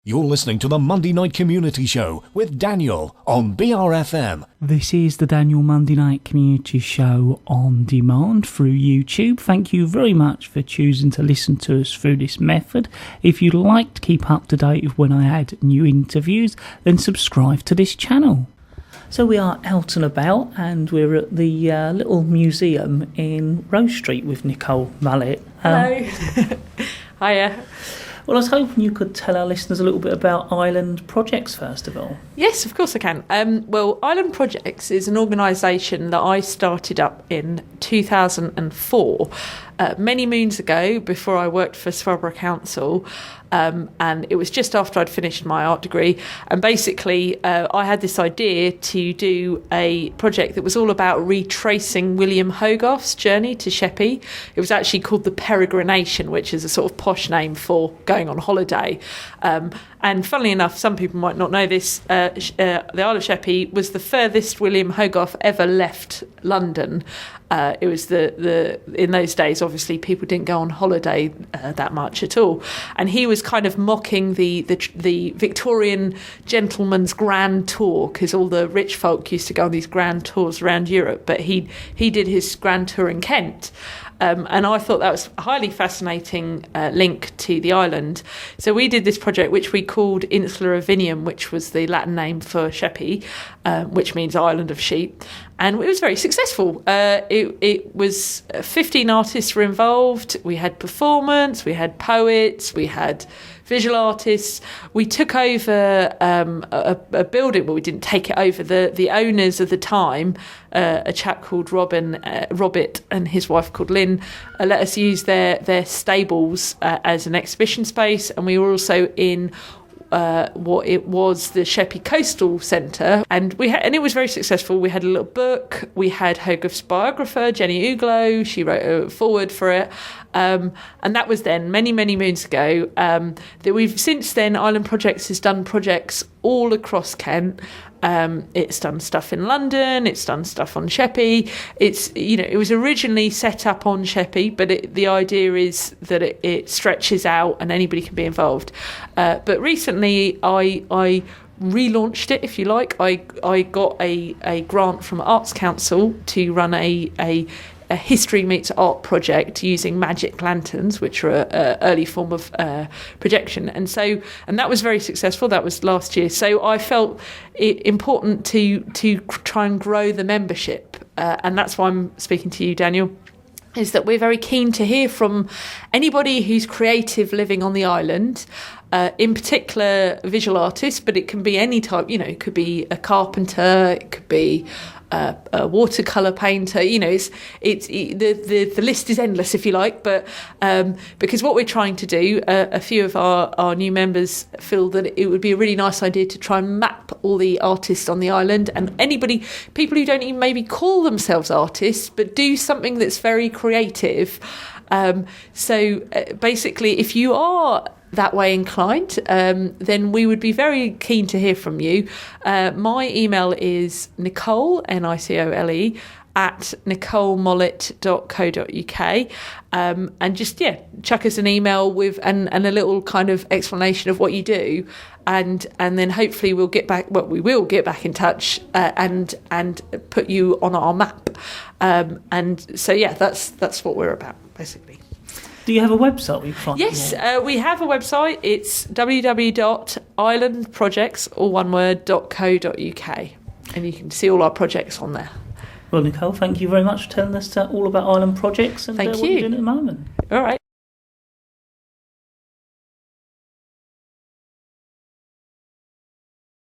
You're listening to the Monday Night Community Show with Daniel on BRFM. This is the Daniel Monday Night Community Show on demand through YouTube. Thank you very much for choosing to listen to us through this method. If you'd like to keep up to date with when I add new interviews, then subscribe to this channel. So we are out and about, and we're at the little museum in Rose Street with Nicole Mollett. Hello. Hiya. Well, I was hoping you could tell our listeners a little bit about Island Projects, first of all. Yes, of course I can. Well, Island Projects is an organisation that I started up in 2004, many moons ago, before I worked for Swale Council. And it was just after I'd finished my art degree. And basically, I had this idea to do a project that was all about retracing William Hogarth's journey to Sheppey. It was actually called the Peregrination, which is a sort of posh name for going on holiday. And funnily enough, some people might not know this, the Isle of Sheppey was the furthest William Hogarth ever left London. It was in those days, obviously, people didn't go on holiday that much at all. And he was kind of mocking the Victorian gentleman's grand tour, because all the rich folk used to go on these grand tours around Europe. But he did his grand tour in Kent. And I thought that was a highly fascinating link to the island. So we did this project, which we called Insula Avinium, which was the Latin name for Sheppey, which means island of sheep. And it was very successful. It was 15 artists were involved. We had performance, we had poets, we had visual artists. We took over a building, but we didn't take it over. The owners of the time, a chap called Robert and his wife called Lynn, let us use their stables as an exhibition space. And we were also in what it was the Sheppey Coastal Centre, and it was very successful. We had a little book. We had Hogarth's biographer, Jenny Uglow. She wrote a foreword for it, and that was then many moons ago. That we've since then, Island Projects has done projects all across Kent. It's done stuff in London. It's done stuff on Sheppey. It was originally set up on Sheppey, but the idea is that it stretches out and anybody can be involved. But recently, I relaunched it, if you like. I got a grant from Arts Council to run a history meets art project using magic lanterns, which are an early form of projection, and that was very successful. That was last year. So I felt it important to try and grow the membership, and that's why I'm speaking to you, Daniel. Is that we're very keen to hear from anybody who's creative living on the island, in particular visual artists, but it can be any type. It could be a carpenter, it could be a watercolour painter. It's the list is endless, if you like. But because what we're trying to do, a few of our new members feel that it would be a really nice idea to try and map all the artists on the island, and people who don't even maybe call themselves artists, but do something that's very creative. So basically, if you are that way inclined, then we would be very keen to hear from you. My email is Nicole, Nicole, at nicolemollett.co.uk, and just chuck us an email with and a little kind of explanation of what you do, and then hopefully we will get back in touch and put you on our map, and so that's what we're about basically. Do you have a website we can find? Yes, we have a website. It's www.islandprojects.co.uk, and you can see all our projects on there. Well, Nicole, thank you very much for telling us all about Island Projects and thank what you're doing at the moment. All right.